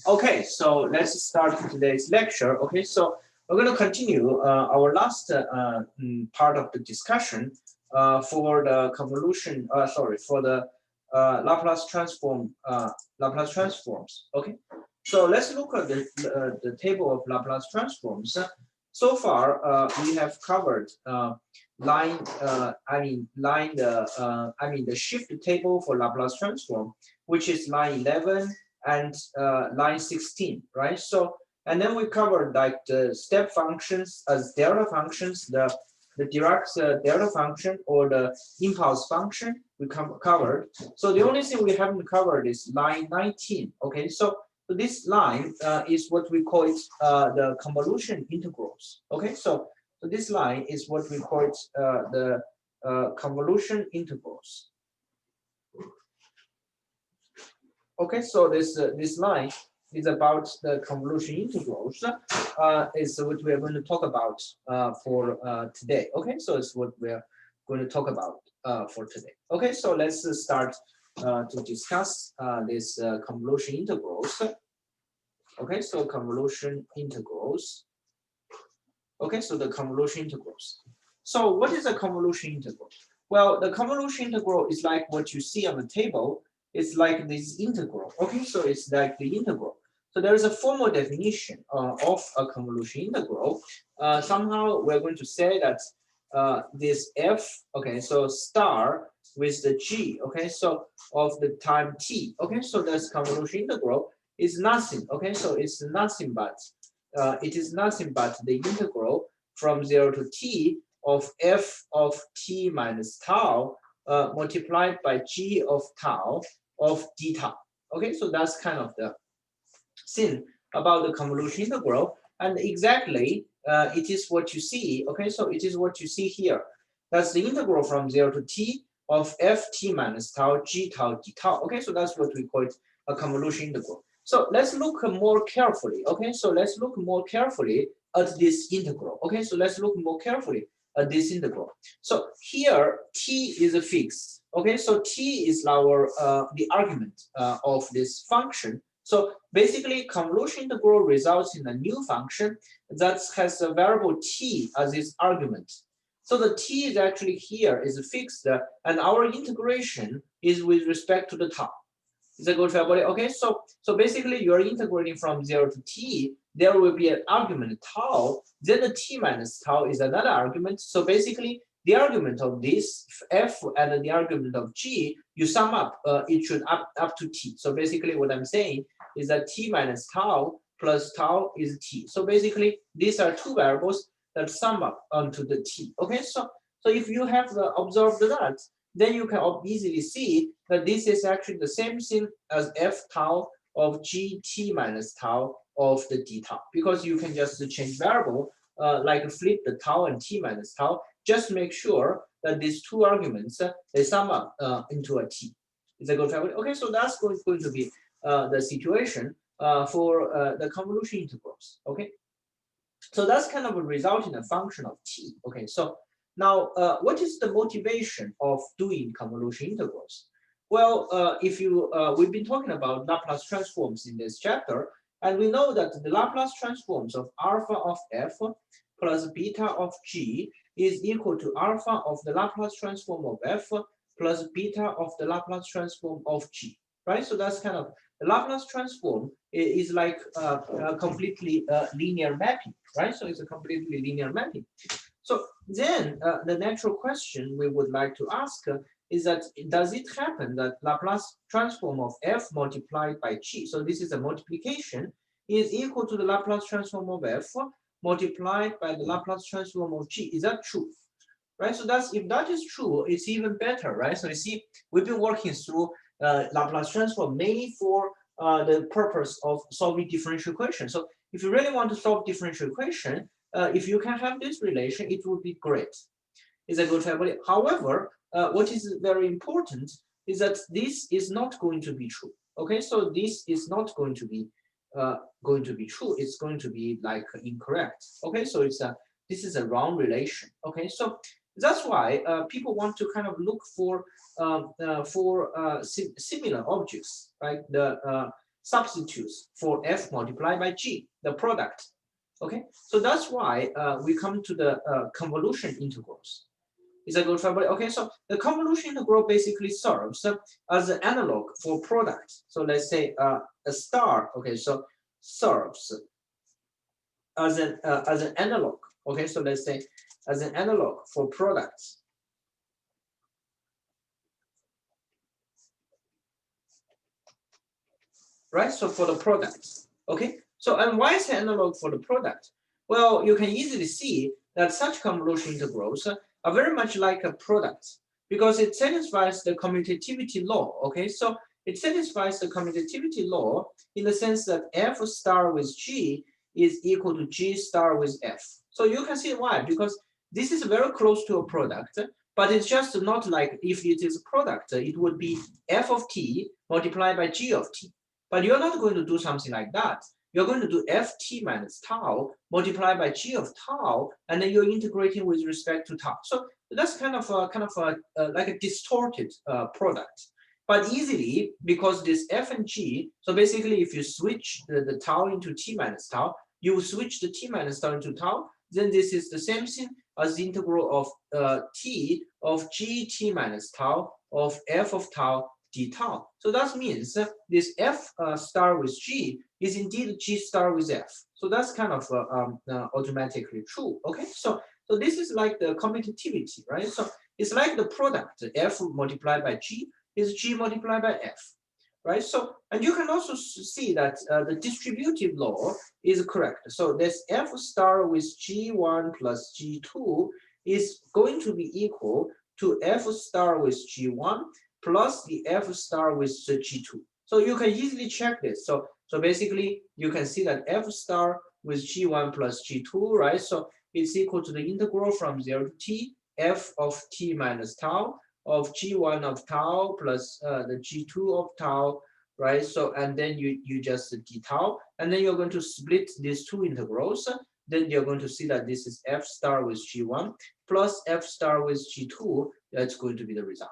Okay, so let's start today's lecture. Okay, so we're going to continue our last part of the discussion for the convolution. For the Laplace transform, Laplace transforms. Okay, so let's look at the table of Laplace transforms. So far, we have covered the shift table for Laplace transform, which is line 11 and line 16, right? So, and then we covered like the step functions as delta functions, the Dirac's delta function or the impulse function we covered. So the only thing we haven't covered is line 19. Okay, so this line is what we call it the convolution integrals. Okay, so this line is what we call it the convolution integrals. Okay, so this line is about the convolution integrals. Is what we are going to talk about for today. Okay, so it's what we're going to talk about for today. Okay, so let's start to discuss this convolution integrals. Okay, so convolution integrals. Okay, so the convolution integrals. So what is a convolution integral? Well, the convolution integral is like what you see on the table. It's like this integral. Okay, so it's like the integral. So there is a formal definition of a convolution integral. Somehow we're going to say that this f, okay, so star with the g, okay, so of the time t, okay, so this convolution integral is nothing, okay, so it's nothing but it is nothing but the integral from 0 to t of f of t minus tau multiplied by g of tau of d tau. Okay, so that's kind of the thing about the convolution integral, and exactly it is what you see. Okay, so it is what you see here. That's the integral from 0 to t of f t minus tau g tau d tau. Okay, so that's what we call it a convolution integral. So let's look more carefully. Okay, so let's look more carefully at this integral. Okay, so let's look more carefully at this integral. So here t is a fixed. Okay, so t is our the argument of this function. So basically, convolution integral results in a new function that has a variable t as its argument. So the t is actually here is fixed, and our integration is with respect to the tau. Is that good for everybody? Okay, so basically you're integrating from 0 to t. There will be an argument tau. Then the t minus tau is another argument. So basically the argument of this f and the argument of g, you sum up, it should up to t. So basically what I'm saying is that t minus tau plus tau is t. So basically these are two variables that sum up onto the t. Okay, so if you have observed that, then you can easily see that this is actually the same thing as f tau of gt minus tau of the d tau, because you can just change variable, like flip the tau and t minus tau, just make sure that these two arguments, they sum up into a t. Is that good? Okay, so that's going to be the situation for the convolution integrals. Okay, so that's kind of a result in a function of t. Okay, so now, what is the motivation of doing convolution integrals? Well, we've been talking about Laplace transforms in this chapter, and we know that the Laplace transforms of alpha of f plus beta of g is equal to alpha of the Laplace transform of f plus beta of the Laplace transform of g, right? So that's kind of the Laplace transform is like a completely linear mapping, right? So it's a completely linear mapping. So then the natural question we would like to ask is that does it happen that Laplace transform of f multiplied by g, so this is a multiplication, is equal to the Laplace transform of f multiplied by the Laplace transform of g? Is that true? Right, so that's, if that is true, it's even better, right? So you see, we've been working through Laplace transform mainly for the purpose of solving differential equation. So if you really want to solve differential equation, if you can have this relation, it would be great. Is that good for everybody? However, what is very important is that this is not going to be true. Okay, so this is not going to be true. It's going to be like incorrect. Okay, so it's this is a wrong relation. Okay, so that's why people want to kind of look for similar objects, right? substitutes for f multiplied by g, the product. Okay, so that's why we come to the convolution integrals. Is that good for everybody? Okay, so the convolution integral basically serves as an analog for product. So let's say a star. Okay, so serves as an analog. Okay, so let's say as an analog for products. Right, so for the product. Okay, so and why is it analog for the product? Well, you can easily see that such convolution integrals are very much like a product because it satisfies the commutativity law. Okay, so it satisfies the commutativity law in the sense that f star with g is equal to g star with f. So you can see why, because this is very close to a product, but it's just not like if it is a product, it would be f of t multiplied by g of t. But you're not going to do something like that. You're going to do ft minus tau multiplied by g of tau, and then you're integrating with respect to tau. So that's kind of like a distorted product. But easily, because this f and g, so basically if you switch the tau into t minus tau, you switch the t minus tau into tau, then this is the same thing as the integral of t of gt minus tau of f of tau d tau. So that means this f star with g is indeed g star with f. So that's kind of automatically true. Okay, so this is like the commutativity, right? So it's like the product f multiplied by g is g multiplied by f, right? So and you can also see that the distributive law is correct. So this f star with g1 plus g2 is going to be equal to f star with g1 plus the f star with the g2. So you can easily check this. So basically you can see that f star with g1 plus g2, right? So it's equal to the integral from 0 to t f of t minus tau of g1 of tau plus the g2 of tau, right? So and then you just d tau, and then you're going to split these two integrals. Then you're going to see that this is f star with g1 plus f star with g2. That's going to be the result.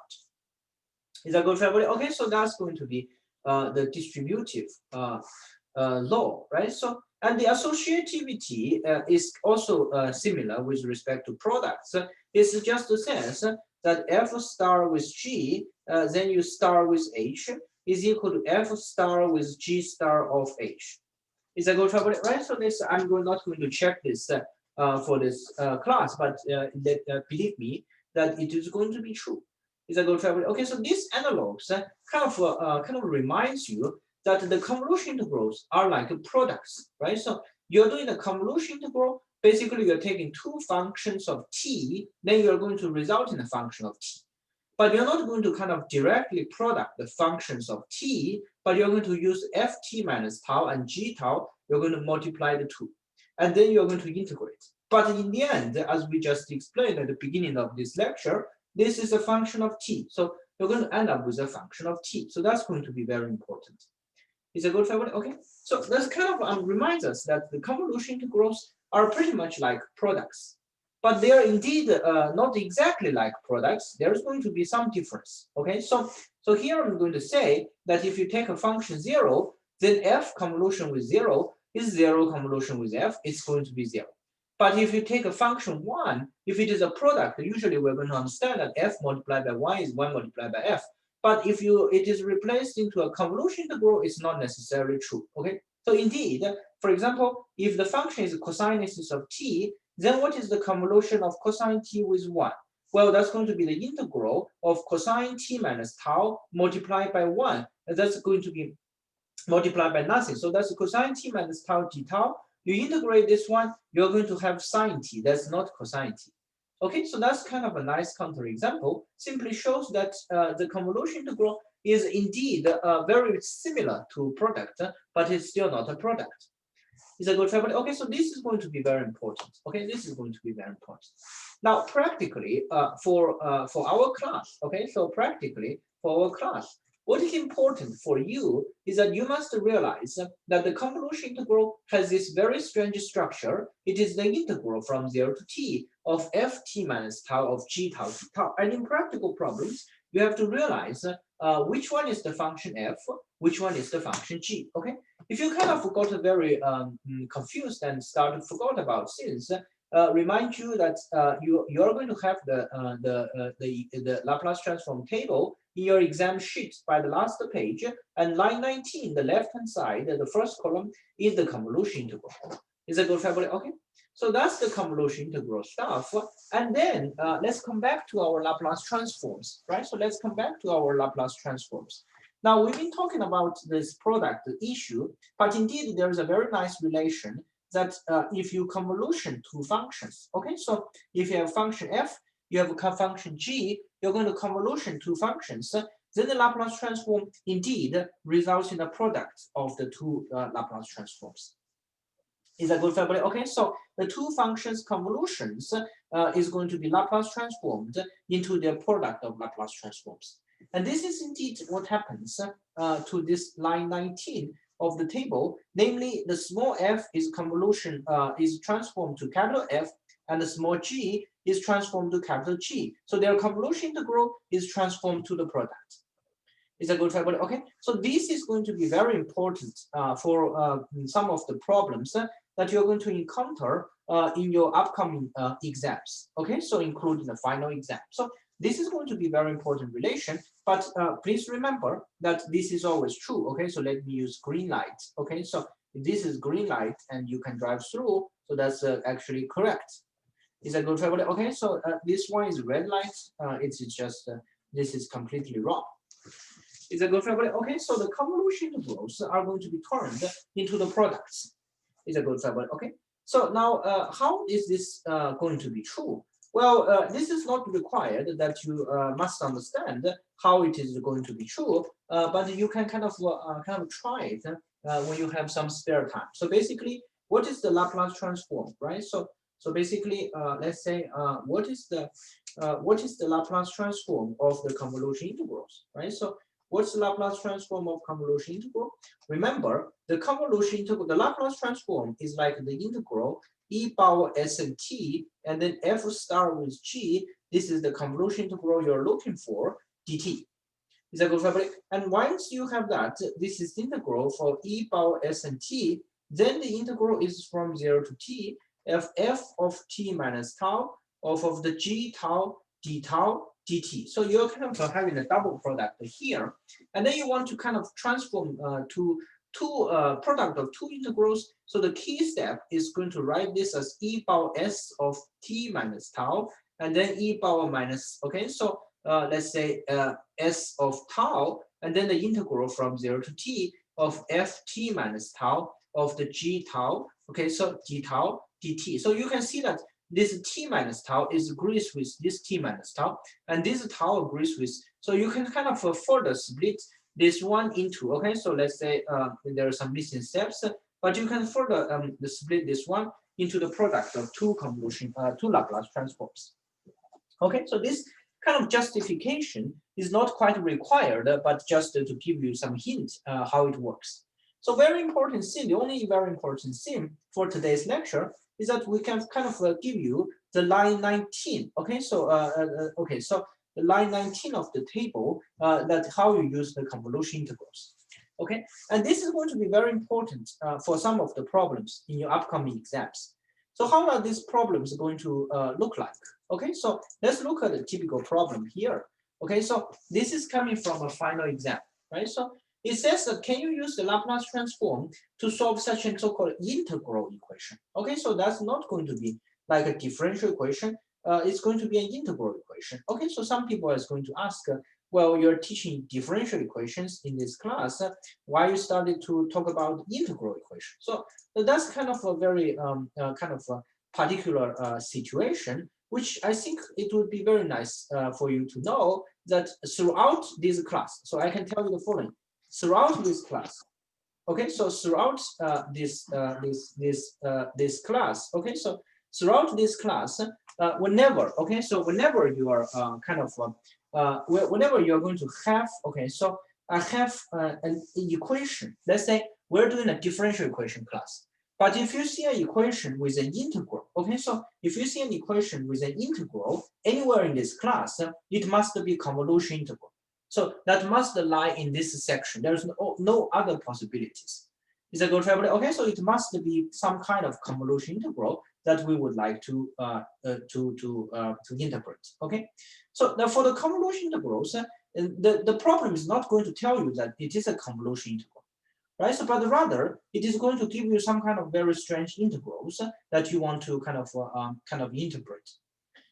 Is that good for everybody? Okay, so that's going to be the distributive law, right? So and the associativity is also similar with respect to products. It just says that f star with g, then you star with h is equal to f star with g star of h. Is that good for everybody? Right? So this I'm not going to check this for this class, but believe me that it is going to be true. Is that good for everybody? Okay, so these analogs kind of reminds you that the convolution integrals are like products, right? So you're doing a convolution integral. Basically, you're taking two functions of t, then you're going to result in a function of t. But you're not going to kind of directly product the functions of t, but you're going to use ft minus tau and g tau. You're going to multiply the two, and then you're going to integrate. But in the end, as we just explained at the beginning of this lecture, this is a function of t. So you're going to end up with a function of t. So that's going to be very important. Is it good for everybody? Okay. So this kind of reminds us that the convolution integrals are pretty much like products. But they are indeed not exactly like products. There's going to be some difference. Okay. So here I'm going to say that if you take a function 0, then f convolution with 0 is 0 convolution with f. It's going to be 0. But if you take a function 1, if it is a product, usually we're going to understand that f multiplied by 1 is 1 multiplied by f. But if it is replaced into a convolution integral, it's not necessarily true. Okay. So indeed, for example, if the function is cosinuses of t, then what is the convolution of cosine t with 1? Well, that's going to be the integral of cosine t minus tau multiplied by 1. And that's going to be multiplied by nothing. So that's cosine t minus tau d tau. You integrate this one, you're going to have sine t. That's not cosine t. Okay, so that's kind of a nice counterexample. Simply shows that the convolution integral is indeed very similar to product, but it's still not a product. Is a good family? Okay, so this is going to be very important. Okay, this is going to be very important. Now, practically, for our class, okay, so practically for our class, what is important for you is that you must realize that the convolution integral has this very strange structure. It is the integral from 0 to t of ft minus tau of g tau d tau. And in practical problems, you have to realize which one is the function f, which one is the function g. Okay, if you kind of got very confused and start to forget about things, remind you that you are going to have the Laplace transform table in your exam sheet by the last page, and line 19, the left hand side, the first column is the convolution integral. Is that good, family? Okay, so that's the convolution integral stuff. And then let's come back to our Laplace transforms, right? So let's come back to our Laplace transforms. Now we've been talking about this product issue, but indeed there is a very nice relation that if you convolution two functions, okay, so if you have function f, you have a function g, you're going to convolution two functions, then the Laplace transform indeed results in a product of the two Laplace transforms. Is that good, family? Okay, so the two functions convolutions is going to be Laplace transformed into the product of Laplace transforms. And this is indeed what happens to this line 19 of the table, namely the small f is convolution is transformed to capital F, and the small g is transformed to capital G. So their convolution integral is transformed to the product. Is that good, family? Okay, so this is going to be very important for some of the problems that you're going to encounter in your upcoming exams. Okay, so including the final exam. So this is going to be very important relation, but please remember that this is always true. Okay, so let me use green light. Okay, so this is green light and you can drive through, so that's actually correct. Is that good, family? Okay, so this one is red light. It's just this is completely wrong. Is that good, family? Okay, so the convolution integrals are going to be turned into the products. Is that good, family? Okay, so now how is this going to be true? Well, this is not required that you must understand how it is going to be true, but you can kind of try it when you have some spare time. So basically, what is the Laplace transform, right? So basically, let's say what is the Laplace transform of the convolution integrals, right? So what's the Laplace transform of convolution integral? Remember, the convolution integral, the Laplace transform is like the integral e power s and t, and then f star with g. This is the convolution integral you're looking for, dt. Is that good, family? And once you have that, this is the integral for e power s and t. Then the integral is from 0 to t, f of t minus tau of the g tau d tau dt. So you're kind of having a double product here, and then you want to kind of transform to two product of two integrals. So the key step is going to write this as e power s of t minus tau, and then e power minus. Okay, so let's say s of tau, and then the integral from 0 to t of f t minus tau of the g tau. Okay, so d tau dt. So you can see that this t minus tau is agrees with this t minus tau, and this tau agrees with. So you can kind of further split this one into. Okay, so let's say there are some missing steps, but you can further split this one into the product of two convolution, two Laplace transforms. Okay, so this kind of justification is not quite required, but just to give you some hint how it works. So very important thing, the only very important thing for today's lecture is that we can kind of give you the line 19. Okay, so so the line 19 of the table, that how you use the convolution integrals. Okay, and this is going to be very important for some of the problems in your upcoming exams. So how are these problems going to look like? Okay, so let's look at the typical problem here. Okay, so this is coming from a final exam, right? So it says that can you use the Laplace transform to solve such a so-called integral equation? Okay, so that's not going to be like a differential equation. It's going to be an integral equation. Okay, so some people are going to ask, well, you're teaching differential equations in this class. Why you started to talk about integral equation? So that's kind of a very particular situation, which I think it would be very nice for you to know that throughout this class. So I can tell you the following: throughout this class. Okay, so throughout this class. Okay, so throughout this class, whenever. Okay, so whenever you are whenever you're going to have. Okay, so I have an equation. Let's say we're doing a differential equation class. But if you see an equation with an integral, okay, so if you see an equation with an integral anywhere in this class, it must be convolution integral. So that must lie in this section. There's no other possibilities. Is that good for everybody? Okay, so it must be some kind of convolution integral that we would like to interpret. Okay, so now for the convolution integrals, the problem is not going to tell you that it is a convolution integral, right? So, but rather it is going to give you some kind of very strange integrals that you want to kind of interpret.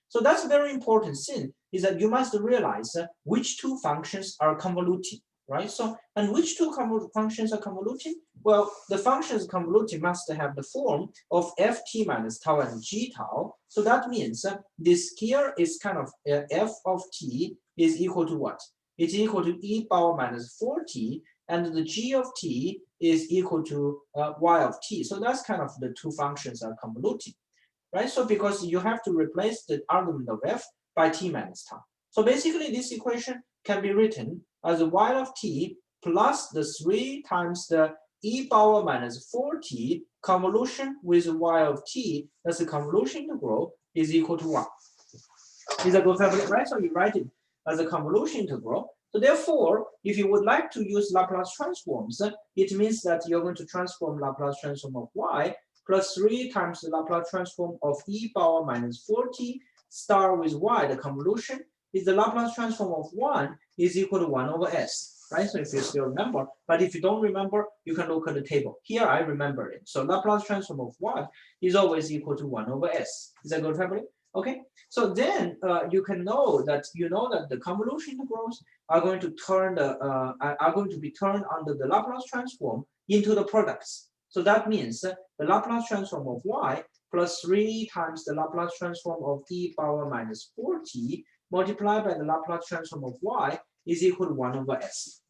So that's a very important thing, is that you must realize which two functions are convoluting, right? So, and which two functions are convoluting? Well, the functions convoluting must have the form of ft minus tau and g tau. So that means this here is kind of f of t is equal to what? It's equal to e power minus 4t, and the g of t is equal to y of t. So that's kind of the two functions are convoluting. Right? So because you have to replace the argument of f by t minus tau. So basically this equation can be written as y of t plus the 3 times the e power minus 4t convolution with y of t, that's the convolution integral, is equal to 1. Is a good family, right? So you write it as a convolution integral. So therefore, if you would like to use Laplace transforms, it means that you're going to transform Laplace transform of y plus 3 times the Laplace transform of e power minus 4t star with y. The convolution is the Laplace transform of 1 is equal to 1 over s, right? So if you still remember, but if you don't remember, you can look at the table. Here I remember it. So Laplace transform of 1 is always equal to 1 over s. Is that good, family? Okay, so then you can know that the convolution integrals are going to be turned under the Laplace transform into the products. So that means the Laplace transform of y plus 3 times the Laplace transform of e power minus 4t multiplied by the Laplace transform of y is equal to 1 over s.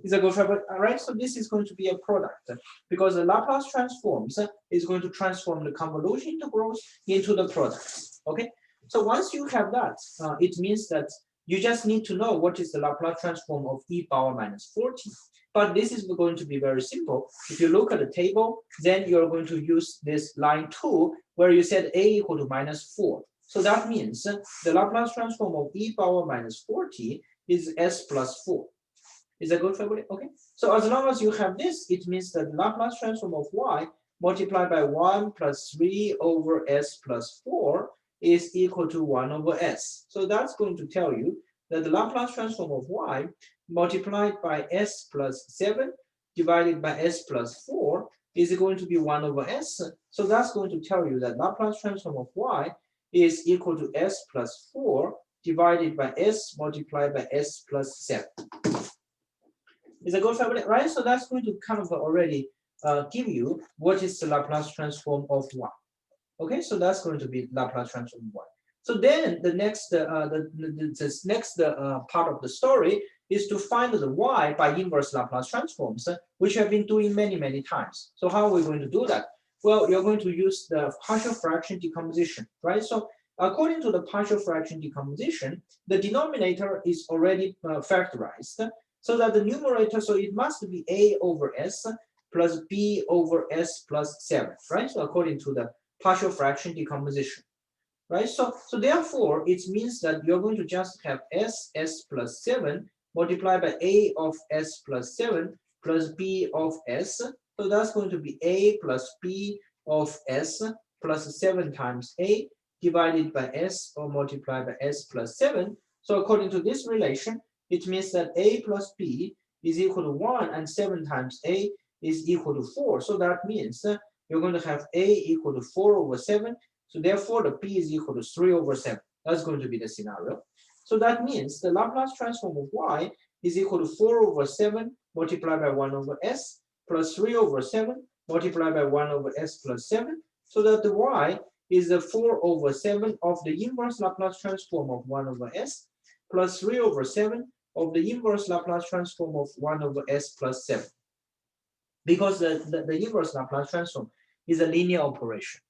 Is that good for all right? So this is going to be a product because the Laplace transforms is going to transform the convolution integrals into the products. Okay. So once you have that, it means that you just need to know what is the Laplace transform of e power minus 4t. But this is going to be very simple. If you look at the table, then you're going to use this line 2 where you said a equal to minus 4. So that means the Laplace transform of e power minus 4t is s plus 4. Is that good for everybody? Okay. So as long as you have this, it means that the Laplace transform of y multiplied by 1 plus 3 over s plus 4 is equal to 1 over s. So that's going to tell you that the Laplace transform of y multiplied by s plus 7 divided by s plus 4 is going to be 1 over s. So that's going to tell you that Laplace transform of y is equal to s plus 4 divided by s multiplied by s plus 7. Is a good family, right? So that's going to kind of already give you what is the Laplace transform of y. Okay, so that's going to be Laplace transform of y. So then the next part of the story is to find the y by inverse Laplace transforms, which I've been doing many times. So how are we going to do that? Well, you're going to use the partial fraction decomposition, right? So according to the partial fraction decomposition, the denominator is already factorized, so that the numerator, so it must be a over s plus b over s plus 7, right? So according to the partial fraction decomposition, right? So therefore, it means that you're going to just have s plus 7 multiplied by a of s plus 7 plus b of s. So that's going to be a plus b of s plus 7 times a divided by s or multiplied by s plus 7. So according to this relation, it means that a plus b is equal to 1 and 7 times a is equal to 4. So that means you're going to have a equal to 4 over 7. So therefore, the p is equal to 3 over 7. That's going to be the scenario. So that means the Laplace transform of y is equal to 4 over 7 multiplied by 1 over s plus 3 over 7 multiplied by 1 over s plus 7. So that the y is the 4 over 7 of the inverse Laplace transform of 1 over s plus 3 over 7 of the inverse Laplace transform of 1 over s plus 7. Because the inverse Laplace transform is a linear operation.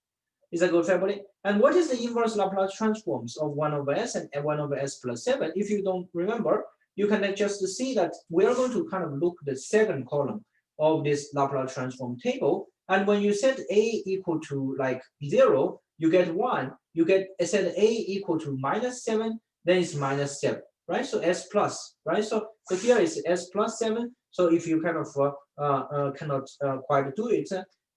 Is that good, family? And what is the inverse Laplace transforms of 1 over s and 1 over s plus 7? If you don't remember, you can just see that we're going to kind of look at the second column of this Laplace transform table. And when you set a equal to like 0, you get 1. You get set a equal to minus 7, then it's minus 7, right? So s plus, right? So here is s plus 7. So if you kind of cannot quite do it,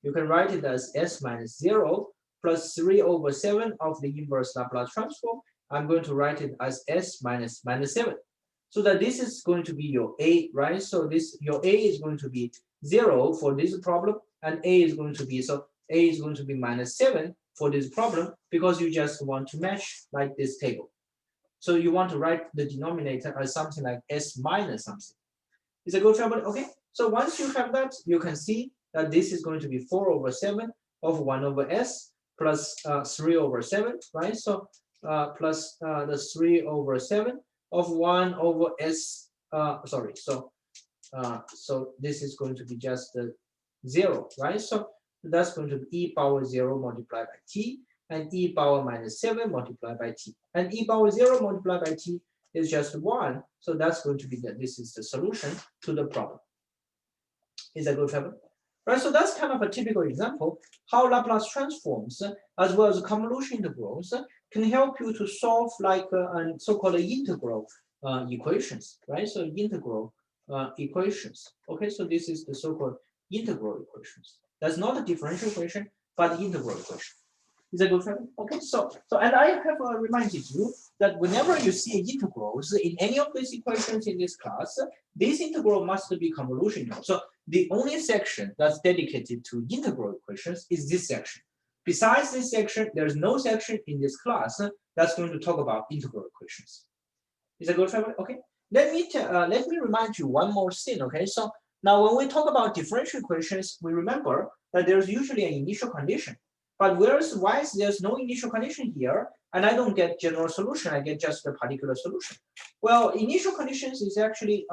you can write it as s minus 0 plus 3 over 7 of the inverse Laplace transform. I'm going to write it as s minus 7. So that this is going to be your a, right? So this your a is going to be 0 for this problem, and a is going to be minus 7 for this problem, because you just want to match like this table. So you want to write the denominator as something like s minus something. Is a good family? Okay. So once you have that, you can see that this is going to be 4 over 7 of 1 over s plus 3 over 7, right? So plus the 3 over 7 of 1 over s. Sorry. So this is going to be just 0, right? So that's going to be e power 0 multiplied by t, and e power minus 7 multiplied by t. And e power 0 multiplied by t is just 1. So that's going to be this is the solution to the problem. Is that good, Trevor? Right, so that's kind of a typical example how Laplace transforms as well as convolution integrals can help you to solve like so-called integral equations, right? So integral equations. Okay, so this is the so-called integral equations. That's not a differential equation, but the integral equation. Is that good, friend? Okay, so and I have reminded you that whenever you see integrals in any of these equations in this class, this integral must be convolution integral. So the only section that's dedicated to integral equations is this section. Besides this section, there's no section in this class that's going to talk about integral equations. Is that good, friend? Okay. Let me remind you one more thing. Okay, so now when we talk about differential equations, we remember that there's usually an initial condition. But why there's no initial condition here, and I don't get general solution, I get just a particular solution. Well, initial conditions is actually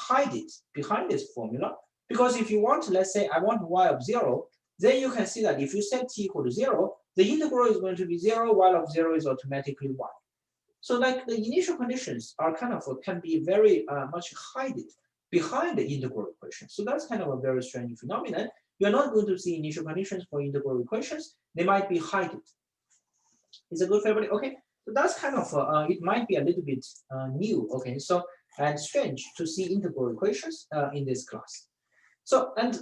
hide it behind this formula, because if you want, let's say I want y of 0, then you can see that if you set t equal to 0, the integral is going to be 0, y of 0 is automatically 1. So like the initial conditions are kind of can be very much hide it behind the integral equation. So that's kind of a very strange phenomenon. You're not going to see initial conditions for integral equations. They might be hidden. Is a good family? Okay. So that's kind of it might be a little bit new. Okay. So and strange to see integral equations in this class. So and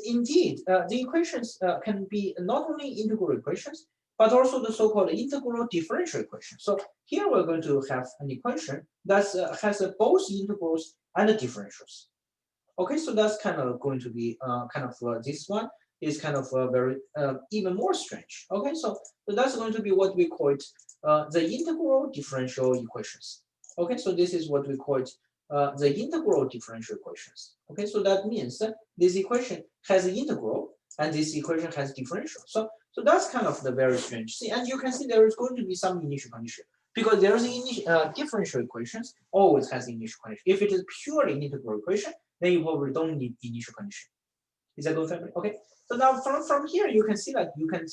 indeed the equations can be not only integral equations but also the so-called integral differential equation. So here we're going to have an equation that has both integrals and the differentials. Okay, so that's kind of going to be this one is kind of very even more strange. Okay, so that's going to be what we call it the integral differential equations. Okay, so this is what we call it the integral differential equations. Okay, so that means this equation has an integral and this equation has differential. So that's kind of the very strange thing. And you can see there is going to be some initial condition, because there's differential equations always has initial condition. If it is purely an integral equation, then you probably don't need initial condition. Is that good, family? Okay. So now from here, you can see that you can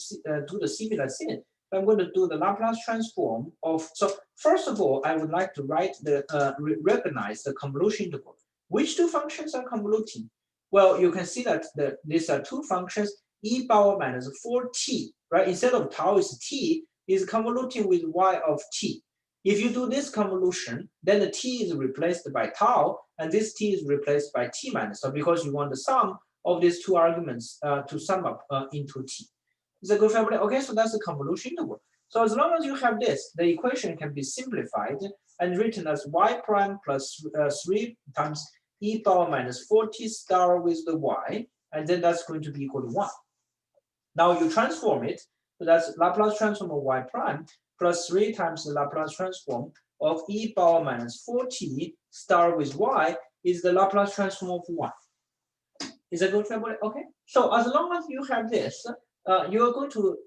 do the similar thing. I'm going to do the Laplace transform of. So first of all, I would like to write the recognize the convolution integral. Which two functions are convoluting? Well, you can see that these are two functions, e power minus 4t, right? Instead of tau is t, is convoluting with y of t. If you do this convolution, then the t is replaced by tau, and this t is replaced by t minus. So because you want the sum of these two arguments to sum up into t. Is that good, family? Okay, so that's the convolution integral. So as long as you have this, the equation can be simplified and written as y prime plus 3 times e power minus 4t star with the y, and then that's going to be equal to 1. Now you transform it, so that's Laplace transform of y prime plus 3 times the Laplace transform of e power minus 4t star with y is the Laplace transform of 1. Is that good, family? Okay. So as long as you have this, you are going to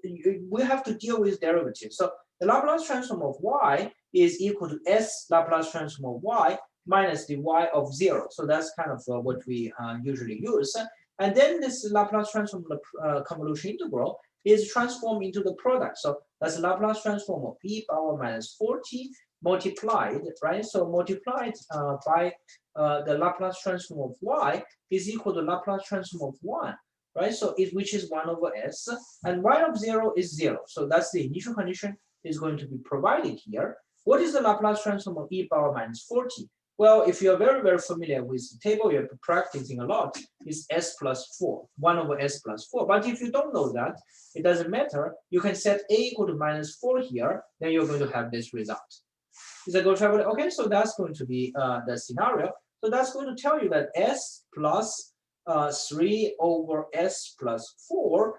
we have to deal with derivatives. So the Laplace transform of y is equal to s Laplace transform of y minus the y of 0. So that's kind of what we usually use. And then this Laplace transform of convolution integral is transformed into the product. So that's Laplace transform of e power minus 4t multiplied, right? So multiplied by the Laplace transform of y is equal to Laplace transform of 1, right? So which is 1 over s, and y of 0 is 0. So that's the initial condition is going to be provided here. what is the Laplace transform of e power minus 4t? Well, if you're very, very familiar with the table, you're practicing a lot, it's s plus 4, 1 over s plus 4. But if you don't know that, it doesn't matter. You can set a equal to minus 4 here, then you're going to have this result. Is that good, travel? Okay, so that's going to be the scenario. So that's going to tell you that s plus 3 over s plus 4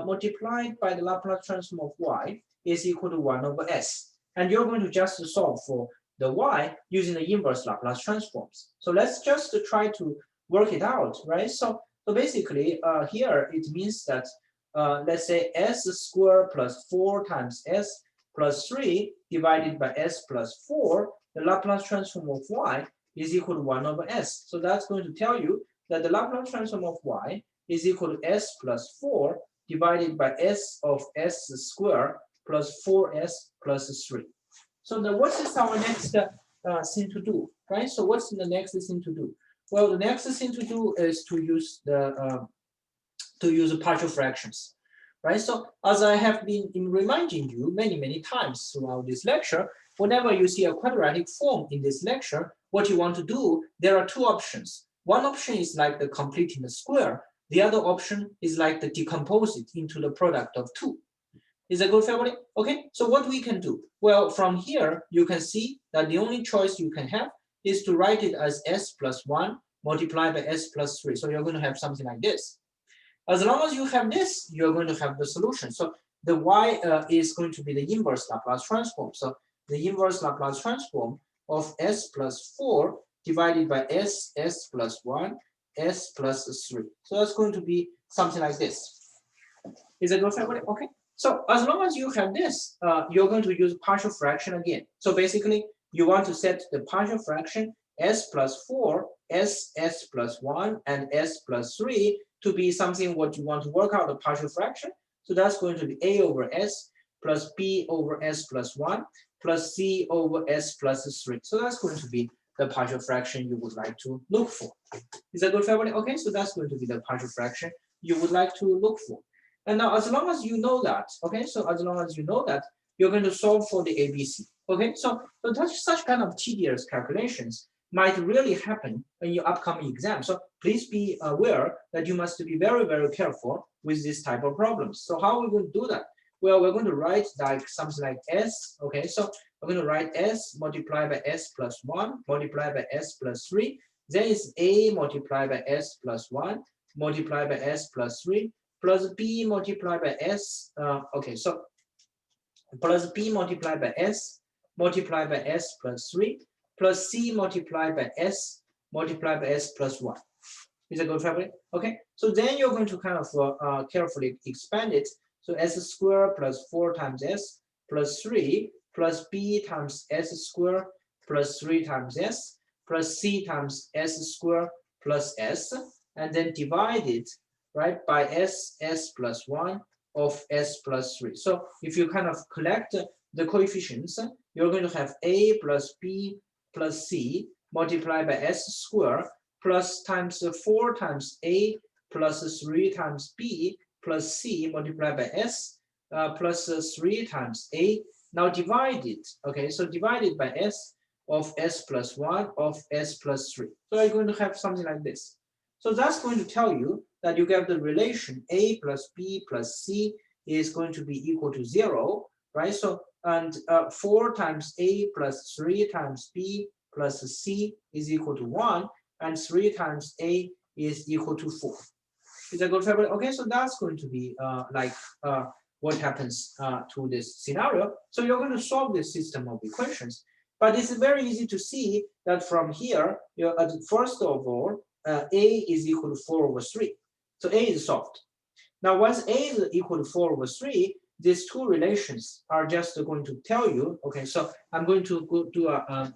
multiplied by the Laplace transform of y is equal to 1 over s. And you're going to just solve for the y using the inverse Laplace transforms. So let's just try to work it out, right? So basically here it means that let's say s squared plus 4 times s plus 3 divided by s plus 4, the Laplace transform of y is equal to 1 over s. So that's going to tell you that the Laplace transform of y is equal to s plus 4 divided by s of s squared plus 4s plus 3. So what is our next thing to do, right? So what's the next thing to do? Well, the next thing to do is to use partial fractions, right? So as I have been reminding you many times throughout this lecture, whenever you see a quadratic form in this lecture, what you want to do, there are two options. One option is like the completing the square. The other option is like the decompose it into the product of two. Is that good, family? Okay, so what we can do? Well, from here, you can see that the only choice you can have is to write it as s plus 1 multiplied by s plus 3. So you're going to have something like this. As long as you have this, you're going to have the solution. So the y is going to be the inverse Laplace transform. So the inverse Laplace transform of s plus 4 divided by s plus 1, s plus 3. So that's going to be something like this. Is that good, family? Okay. So as long as you have this, you're going to use partial fraction again. So basically, you want to set the partial fraction s plus 4, s plus 1, and s plus 3 to be something what you want to work out the partial fraction. So that's going to be a over s plus b over s plus 1 plus c over s plus 3. So that's going to be the partial fraction you would like to look for. Is that good, family? Okay, so that's going to be the partial fraction you would like to look for. And now, as long as you know that, okay, so as long as you know that, you're going to solve for the ABC. Okay, so such kind of tedious calculations might really happen in your upcoming exam. So please be aware that you must be very careful with this type of problems. So how are we going to do that? Well, we're going to write like something like s. Okay, so we're going to write s multiplied by s plus 1 multiplied by s plus 3. Then it's a multiplied by s plus 1 multiplied by s plus 3. Plus b multiplied by s, okay, so plus b multiplied by s plus 3 plus c multiplied by s plus 1. Is that good, family? Okay, so then you're going to kind of carefully expand it. So s squared plus 4 times s plus 3 plus b times s squared plus 3 times s plus c times s squared plus s, and then divide it, right, by s plus 1 of s plus 3. So if you kind of collect the coefficients, you're going to have a plus b plus c multiplied by s squared plus times 4 times a plus 3 times b plus c multiplied by s plus 3 times a. Now divide it, okay, so divided by s of s plus 1 of s plus 3. So you're going to have something like this. So that's going to tell you that you get the relation a plus b plus c is going to be equal to 0, right? So, and 4 times a plus 3 times b plus c is equal to 1, and 3 times a is equal to 4. Is that good, family? Okay, so that's going to be what happens to this scenario. So you're going to solve this system of equations. But it's very easy to see that from here, first of all, a is equal to 4 over 3. So a is solved. Now, once a is equal to 4 over 3, these two relations are just going to tell you, okay, so I'm going to go do a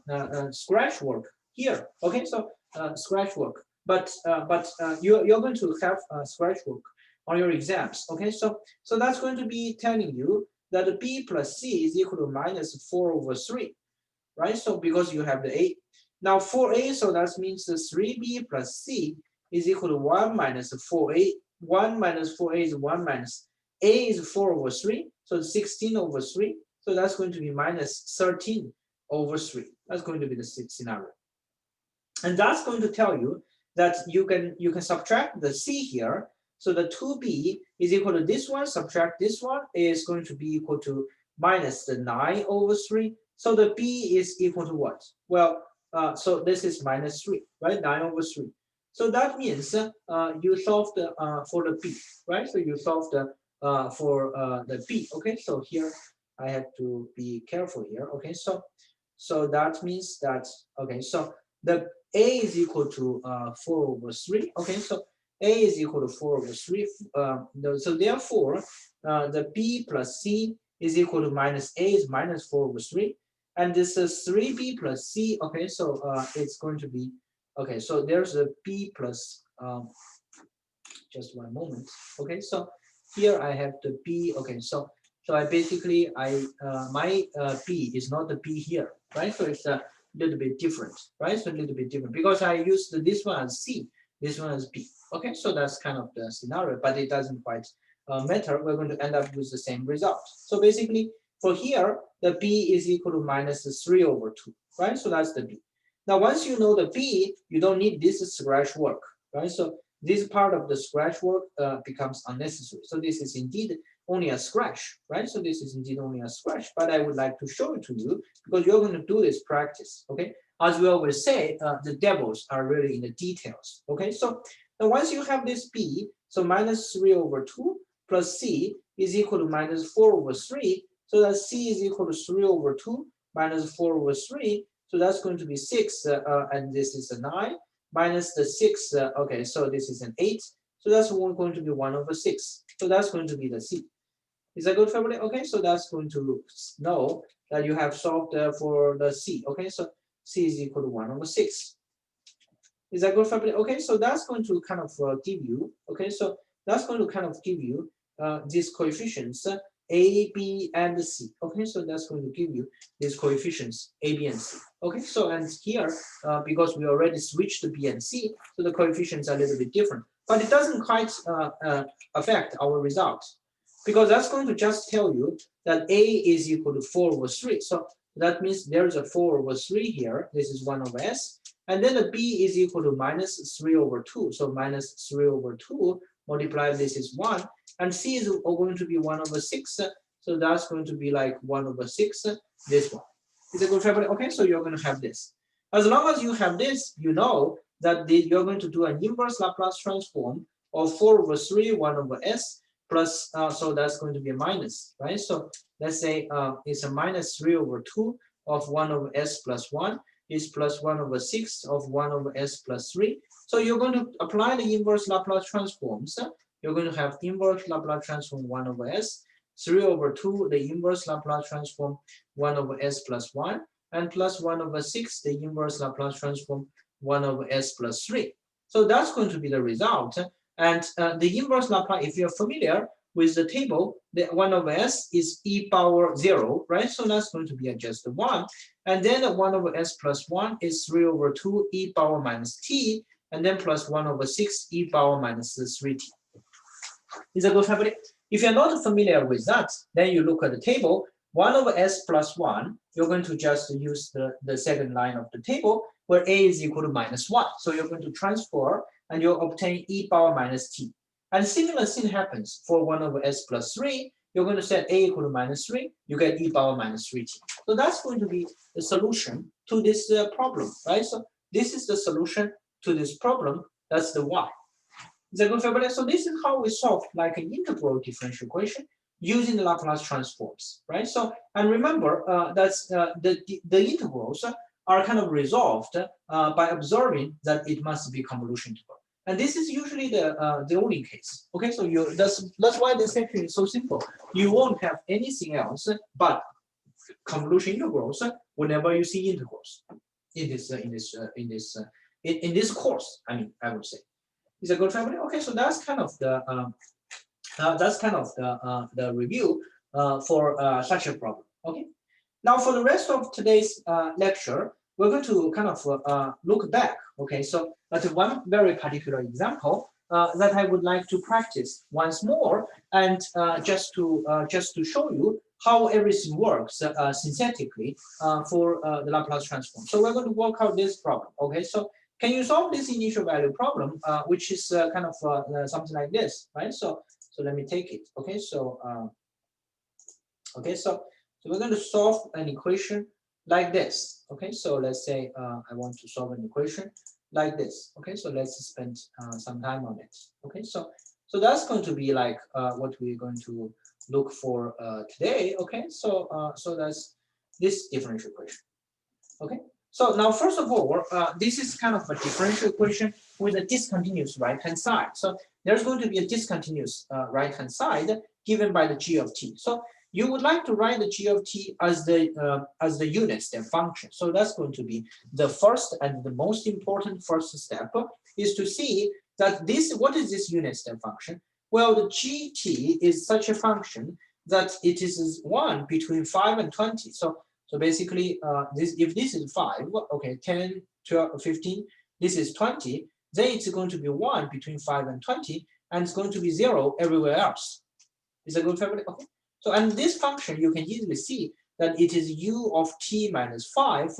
scratch work here. Okay, so scratch work. But you're going to have scratch work on your exams. Okay, so that's going to be telling you that b plus c is equal to minus 4 over 3, right? So because you have the a. Now 4a, so that means the 3b plus c is equal to 1 minus 4a. 1 minus 4a is 1 minus a is 4 over 3, so 16 over 3. So that's going to be minus 13 over 3. That's going to be the scenario. And that's going to tell you that you can subtract the c here. So the 2b is equal to this one, subtract this one is going to be equal to minus the 9 over 3. So the b is equal to what? Well, so this is minus 3, right? 9 over 3. So that means you solved for the b, right? So you solved for the b. Okay, so here I have to be careful here. Okay, so that means that, okay, so the a is equal to 4 over 3. Okay, so a is equal to 4 over 3. So therefore, the b plus c is equal to minus a is minus 4 over 3. And this is 3b plus c. Okay, so it's going to be, okay, so there's a b plus, just one moment. Okay, so here I have the b. Okay, so I basically, my b is not the b here, right? So it's a little bit different, right? So a little bit different because I used this one as c, this one as b. Okay, so that's kind of the scenario, but it doesn't quite matter. We're going to end up with the same result. So basically, for here, the b is equal to minus 3 over 2, right? So that's the b. Now, once you know the b, you don't need this scratch work, right? So this part of the scratch work becomes unnecessary. So this is indeed only a scratch, right? So this is indeed only a scratch, but I would like to show it to you because you're going to do this practice, okay? As we always say, the devils are really in the details, okay? So now once you have this b, so minus 3 over 2 plus c is equal to minus 4 over 3. So that c is equal to 3 over 2 minus 4 over 3. So that's going to be 6, and this is a 9 minus the 6. Okay, so this is an 8. So that's going to be 1 over 6. So that's going to be the c. Is that good, family? Okay, so that's going to know that you have solved for the c. Okay, so c is equal to 1 over 6. Is that good, family? Okay, so that's going to kind of give you, okay, so that's going to kind of give you these coefficients a, b, and c. Okay, so that's going to give you these coefficients a, b, and c. Okay, so and here, because we already switched to b and c, so the coefficients are a little bit different, but it doesn't quite affect our result because that's going to just tell you that a is equal to 4 over 3. So that means there's a 4 over 3 here. This is 1 over s. And then the b is equal to minus 3 over 2. So minus 3 over 2 multiplied this is 1. And c is going to be 1 over 6. So that's going to be like 1 over 6, this one. Is it good, family? Okay, so you're going to have this. As long as you have this, you know that you're going to do an inverse Laplace transform of 4 over 3, 1 over s, plus, so that's going to be a minus, right? So let's say it's a minus 3 over 2 of 1 over s plus 1 is plus 1 over 6 of 1 over s plus 3. So you're going to apply the inverse Laplace transforms. You're going to have inverse Laplace transform 1 over s, 3 over 2, the inverse Laplace transform 1 over s plus 1, and plus 1 over 6, the inverse Laplace transform 1 over s plus 3. So that's going to be the result. And the inverse Laplace, if you're familiar with the table, the 1 over s is e power 0, right? So that's going to be just 1. And then 1 over s plus 1 is 3 over 2 e power minus t, and then plus 1 over 6 e power minus 3t. Is that good, family? If you're not familiar with that, then you look at the table. 1 over s plus 1, you're going to just use the second line of the table where a is equal to minus 1. So you're going to transfer and you'll obtain e power minus t. And similar thing happens for 1 over s plus 3. You're going to set a equal to minus 3. You get e power minus 3t. So that's going to be the solution to this problem, right? So this is the solution to this problem. That's the y. Is that good, family? So this is how we solve like an integral differential equation using the Laplace transforms, right? So, and remember that's the integrals are kind of resolved by observing that it must be convolution integral. And this is usually the only case. Okay, so that's why this section is so simple. You won't have anything else but convolution integrals whenever you see integrals in this course. I mean, I would say. Is a good, family? Okay, so that's kind of the review for such a problem. Okay. Now for the rest of today's lecture, we're going to kind of look back. Okay, so that's one very particular example that I would like to practice once more, and just to show you how everything works synthetically for the Laplace transform. So we're going to work out this problem. Okay, so can you solve this initial value problem, which is kind of something like this, right? So let me take it. Okay, so so we're going to solve an equation like this. Okay, so let's say I want to solve an equation like this. Okay, so let's spend some time on it. Okay, so that's going to be like what we're going to look for today. Okay, so that's this differential equation. Okay, so now first of all, this is kind of a differential equation with a discontinuous right-hand side. So there's going to be a discontinuous right-hand side given by the g of t. So you would like to write the g of t as the unit step function. So that's going to be the first and the most important first step, is to see that what is this unit step function? Well, the gt is such a function that it is 1 between 5 and 20. So basically, if this is 5, okay, 10, 12, 15, this is 20, then it's going to be 1 between 5 and 20, and it's going to be 0 everywhere else. Is that good family? Okay. So, and this function, you can easily see that it is u of t minus 5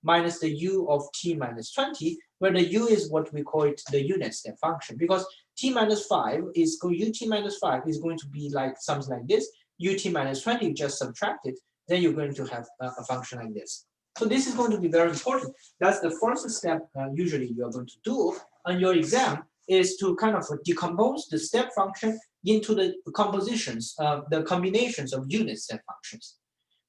minus the u of t minus 20, where the u is what we call it the unit step function, because t minus 5 is ut minus 5 is going to be like something like this. Ut minus 20, you just subtract it, then you're going to have a function like this. So this is going to be very important. That's the first step usually you're going to do on your exam, is to kind of decompose the step function into the compositions, the combinations of unit step functions.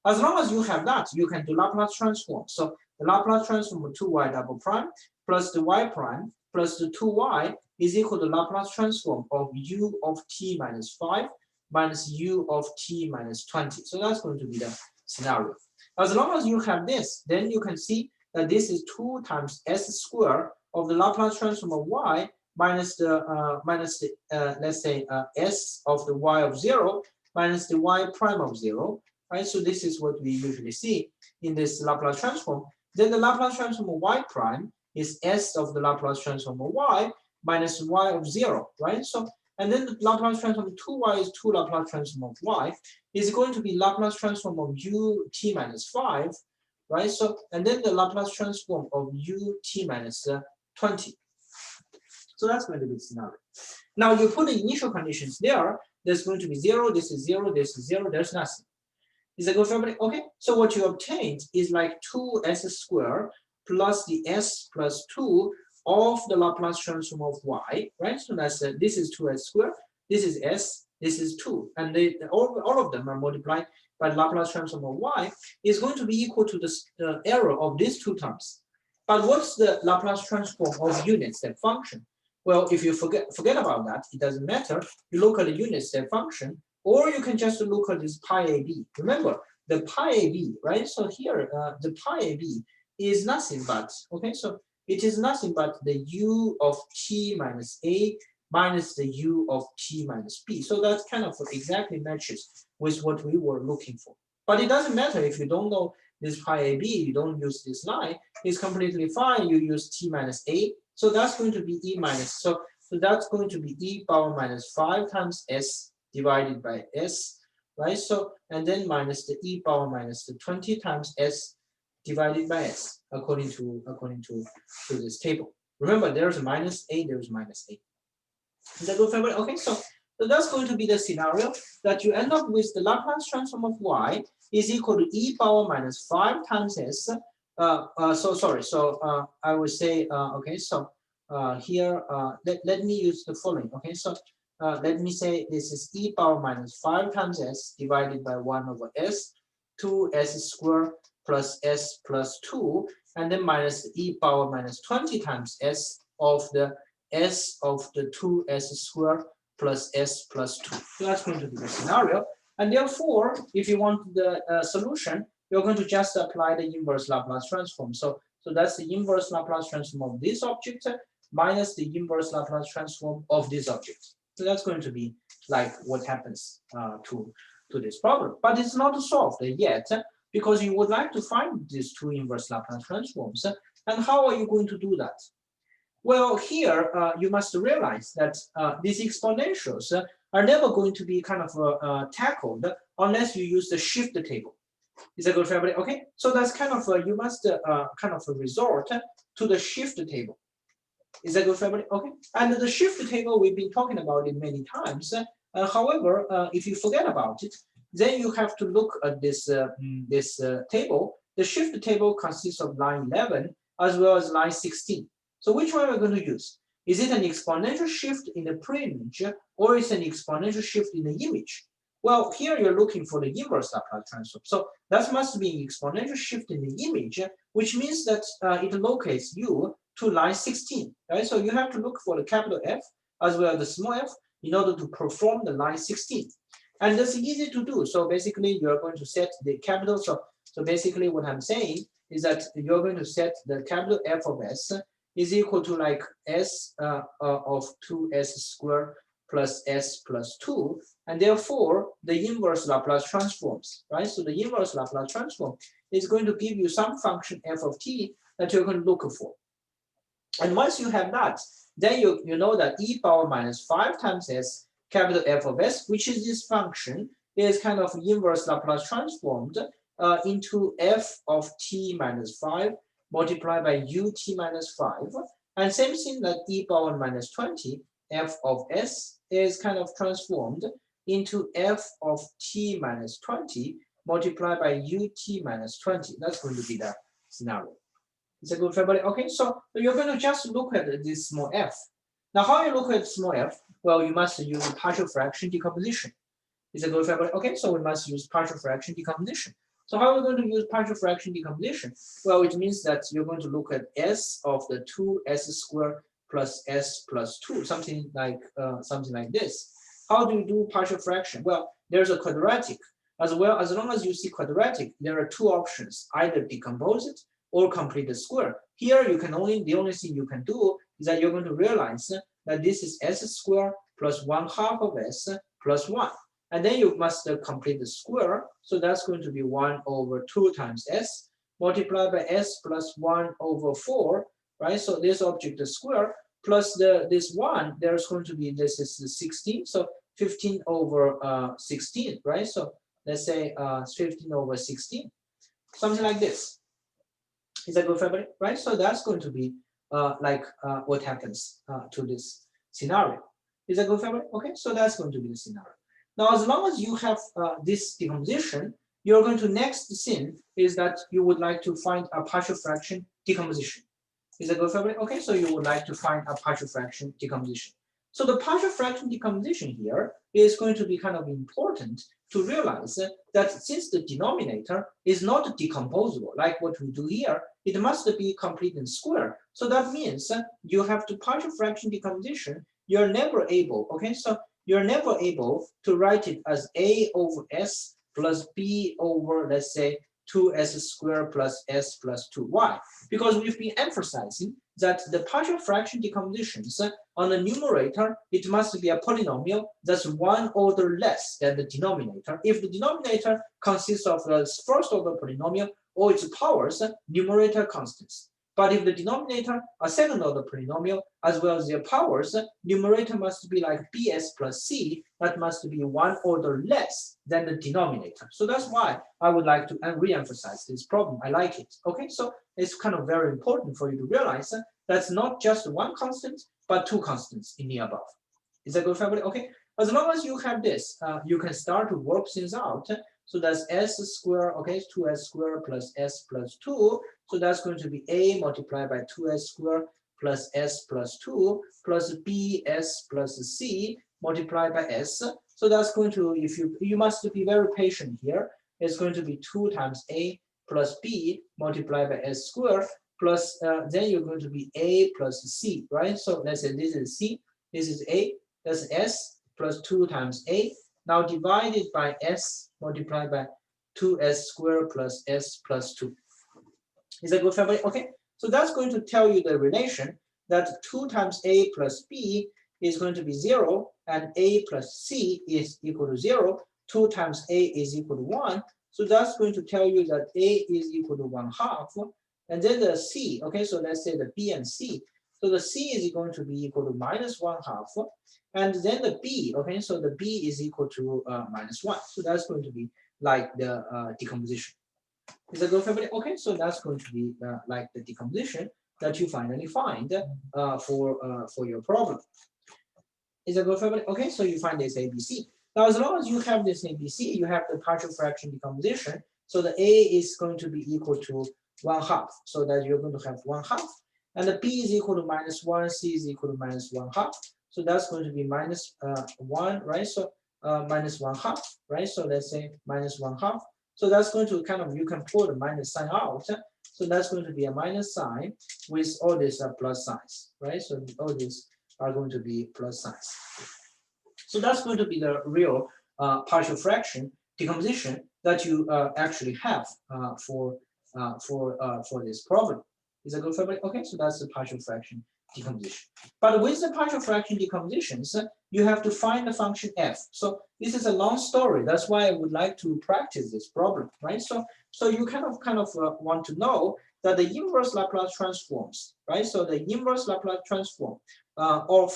As long as you have that, you can do Laplace transform. So the Laplace transform of 2y double prime plus the y prime plus the 2y is equal to Laplace transform of u of t minus 5 minus u of t minus 20. So that's going to be the scenario. As long as you have this, then you can see that this is 2 times s squared of the Laplace transform of y minus the let's say s of the y of 0 minus the y prime of 0, right? So this is what we usually see in this Laplace transform. Then the Laplace transform of y prime is s of the Laplace transform of y minus y of 0, right? So, and then the Laplace transform of 2y is 2 Laplace transform of y is going to be Laplace transform of u t minus 5, right? So, and then the Laplace transform of u t minus 20. So that's going to be the scenario. Now you put the initial conditions there. There's going to be 0, this is 0, this is 0, there's nothing. Is that good for everybody? Okay, so what you obtained is like 2s squared plus the s plus 2 of the Laplace transform of y, right? So that's this is 2s squared, this is s, this is 2, and all of them are multiplied by the Laplace transform of y is going to be equal to the error of these two terms. But what's the Laplace transform of unit step function? Well, if you forget about that, it doesn't matter. You look at the unit step function, or you can just look at this pi AB. Remember, the pi AB, right? So here, the pi AB is nothing but, okay, so it is nothing but the u of t minus a minus the u of t minus b. So that kind of exactly matches with what we were looking for. But it doesn't matter if you don't know this pi AB, you don't use this line, it's completely fine. You use t minus a. So that's going to be e minus, so that's going to be e power minus 5 times s divided by s, right? So, and then minus the e power minus the 20 times s divided by s, according to this table. Remember, there's a minus a, there's minus a. Is that good, family? Okay, so that's going to be the scenario that you end up with the Laplace transform of y is equal to e power minus 5 times s. I would say, okay, so here, let me use the following, okay, so let me say this is e power minus 5 times s divided by 1 over s, 2s squared plus s plus 2, and then minus e power minus 20 times s of the 2s squared plus s plus 2. So that's going to be the scenario. And therefore, if you want the solution, you're going to just apply the inverse Laplace transform. So that's the inverse Laplace transform of this object minus the inverse Laplace transform of this object. So that's going to be like what happens to this problem. But it's not solved yet, because you would like to find these two inverse Laplace transforms. And how are you going to do that? Well, here you must realize that these exponentials are never going to be kind of tackled unless you use the shift table. Is that good for everybody? Okay, so that's kind of you must kind of resort to the shift table. Is that good for everybody? Okay, and the shift table we've been talking about it many times. However, if you forget about it, then you have to look at this table. The shift table consists of line 11 as well as line 16. So which one are we going to use? Is it an exponential shift in the pre-image or is it an exponential shift in the image? Well, here you're looking for the inverse Laplace transform. So that must be an exponential shift in the image, which means that it locates you to line 16, right? So you have to look for the capital F as well as the small f in order to perform the line 16. And that's easy to do. So basically, you're going to set the capital. So basically, what I'm saying is that you're going to set the capital F of S is equal to like S of 2S squared plus S plus 2. And therefore, the inverse Laplace transforms, right? So the inverse Laplace transform is going to give you some function F of t that you're going to look for. And once you have that, then you know that e power minus 5 times s capital F of s, which is this function, is kind of inverse Laplace transformed into f of t minus 5 multiplied by ut minus 5. And same thing that e power minus 20, f of s, is kind of transformed into f of t minus 20 multiplied by ut minus 20. That's going to be the scenario. Is that good for everybody? Okay, so you're going to just look at this small f. Now, how you look at small f? Well, you must use partial fraction decomposition. Is that good for everybody? Okay, so we must use partial fraction decomposition. So how are we going to use partial fraction decomposition? Well, it means that you're going to look at s of the 2s squared plus s plus 2, something like this. How do you do partial fraction? Well, there's a quadratic. As well, as long as you see quadratic, there are two options: either decompose it or complete the square. Here, the only thing you can do is that you're going to realize that this is s squared plus 1/2 of s plus 1. And then you must complete the square. So that's going to be 1 over 2 times s multiplied by s plus 1 over 4, right? So this object, the square, plus this 1, there's going to be, this is 16. So 15 over 16, right? So let's say 15 over 16, something like this. Is that good for everybody? Right? So that's going to be what happens to this scenario. Is that good for everybody? Okay, so that's going to be the scenario. Now, as long as you have this decomposition, you're going to next thing is that you would like to find a partial fraction decomposition. Is that good for everybody? Okay, so you would like to find a partial fraction decomposition. So the partial fraction decomposition here is going to be kind of important to realize that since the denominator is not decomposable, like what we do here, it must be complete in square. So that means you have to partial fraction decomposition. You're never able, okay, so you're never able to write it as a over s plus b over, let's say, 2s squared plus s plus 2. Why? Because we've been emphasizing that the partial fraction decompositions on the numerator, it must be a polynomial that's one order less than the denominator. If the denominator consists of the first order polynomial or its powers, numerator constants. But if the denominator a second order polynomial as well as their powers, numerator must be like bs plus c, that must be one order less than the denominator. So that's why I would like to re-emphasize this problem. I like it. Okay, so it's kind of very important for you to realize that's not just one constant, but two constants in the above. Is that good for everybody? Okay, as long as you have this, you can start to work things out. So that's s squared, okay, 2s squared plus s plus 2. So that's going to be a multiplied by 2s squared plus s plus 2 plus bs plus c multiplied by s. So that's going to, if you must be very patient here, it's going to be 2 times a plus b multiplied by s squared plus, then you're going to be a plus c, right? So let's say this is c, this is a, that's s plus 2 times a. Now divided by s multiplied by 2s squared plus s plus 2. Is that good for everybody? Okay, so that's going to tell you the relation that 2 times a plus b is going to be 0 and a plus c is equal to 0. 2 times a is equal to 1. So that's going to tell you that a is equal to 1/2. And then the c, okay, so let's say the b and c, So the C is going to be equal to -1/2, and then the B, okay, so the B is equal to -1. So that's going to be like the decomposition. Is that good for everybody? Okay, so that's going to be like the decomposition that you finally find for your problem. Is that good for everybody? Okay, so you find this ABC. Now, as long as you have this ABC, you have the partial fraction decomposition. So the A is going to be equal to 1/2. So that you're going to have 1/2. And the B is equal to -1, C is equal to -1/2. So that's going to be -1, right? So -1/2, right? So let's say -1/2. So that's going to kind of, you can pull the minus sign out. So that's going to be a minus sign with all these plus signs, right? So all these are going to be plus signs. So that's going to be the real partial fraction decomposition that you actually have for this problem. Is that good for everybody? Okay, so that's the partial fraction decomposition. But with the partial fraction decompositions, you have to find the function f. So this is a long story. That's why I would like to practice this problem, right? So you kind of want to know that the inverse Laplace transforms, right? So the inverse Laplace transform of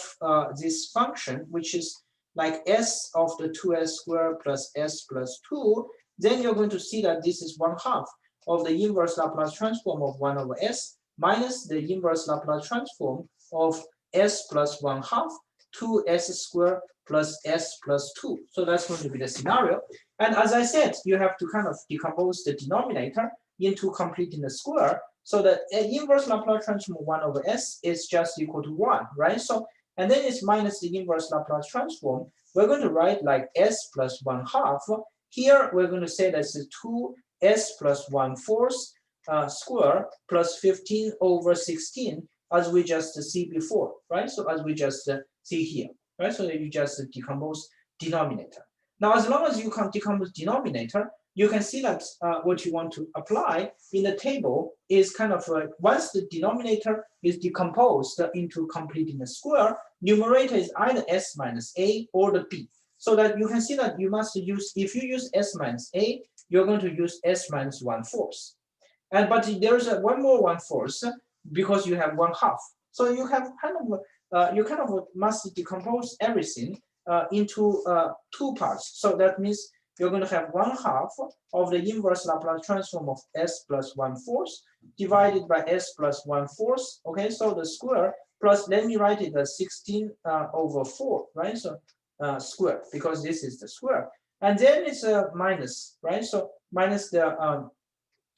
this function, which is like s of the 2s squared plus s plus 2, then you're going to see that this is 1/2 of the inverse Laplace transform of 1/s minus the inverse Laplace transform of s plus 1/2 2s squared plus s plus 2. So that's going to be the scenario. And as I said, you have to kind of decompose the denominator into completing the square. So the inverse Laplace transform of 1/s is just equal to 1, right? So, and then it's minus the inverse Laplace transform. We're going to write like s plus 1/2. Here, we're going to say that's 2s plus 1/4 square plus 15/16, as we just see before, right? So as we just see here, right? So that you just decompose denominator. Now, as long as you can decompose denominator, you can see that what you want to apply in the table is kind of once the denominator is decomposed into completing the square, numerator is either s minus a or the b. So that you can see that you must use, if you use s minus a, you're going to use s minus 1/4. And but there's one more 1/4 because you have 1/2. So you have kind of must decompose everything into two parts. So that means you're going to have 1/2 of the inverse Laplace transform of s plus 1/4 divided by s plus 1/4. Okay, so the square plus, let me write it as 16/4, right? So square, because this is the square. And then it's a minus, right? So minus the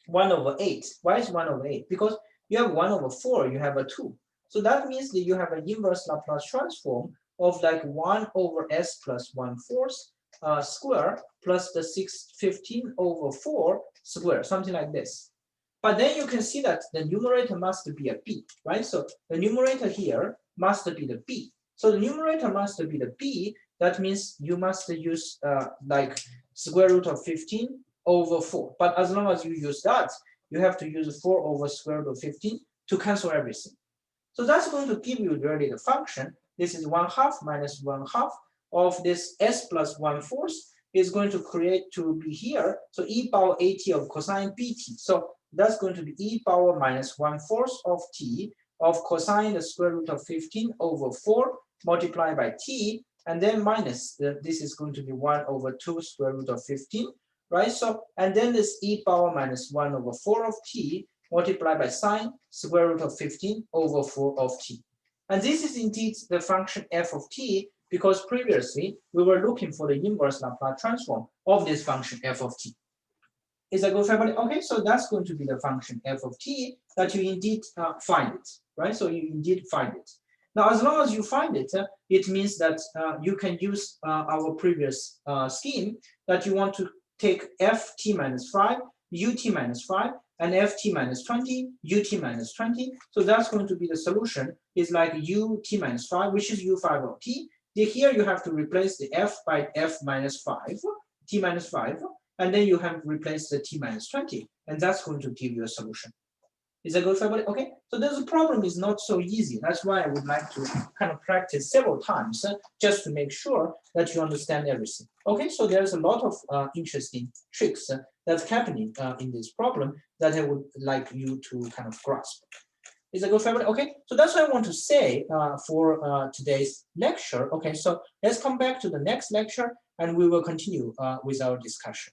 1/8. Why is 1/8? Because you have 1/4, you have a 2. So that means that you have an inverse Laplace transform of like 1/s plus 1/4 square plus the 15/4 square, something like this. But then you can see that the numerator must be a b, right? So the numerator here must be the b. So the numerator must be the b. That means you must use like square root of 15/4. But as long as you use that, you have to use 4 over square root of 15 to cancel everything. So that's going to give you really the function. This is 1/2 minus 1/2 of this s plus 1/4 is going to create to be here. So e power at of cosine bt. So that's going to be e power minus 1/4 of t of cosine the square root of 15/4 multiplied by t, and then minus this is going to be 1/2 square root of 15, right? So, and then this e power minus 1/4 of t multiplied by sine square root of 15/4 of t. And this is indeed the function f of t, because previously we were looking for the inverse Laplace transform of this function f of t. Is that good, family? Okay, so that's going to be the function f of t that you indeed find it, right? So you indeed find it. Now, as long as you find it, it means that you can use our previous scheme that you want to take ft minus 5, ut minus 5, and ft minus 20, ut minus 20. So that's going to be the solution, is like ut minus 5, which is u5 of t. Here you have to replace the f by f minus 5, t minus 5, and then you have replaced the t minus 20, and that's going to give you a solution. Is that good, family? Okay, so this problem is not so easy. That's why I would like to kind of practice several times just to make sure that you understand everything. Okay, so there's a lot of interesting tricks that's happening in this problem that I would like you to kind of grasp. Is a good family. Okay, so that's what I want to say for today's lecture. Okay, so let's come back to the next lecture and we will continue with our discussion.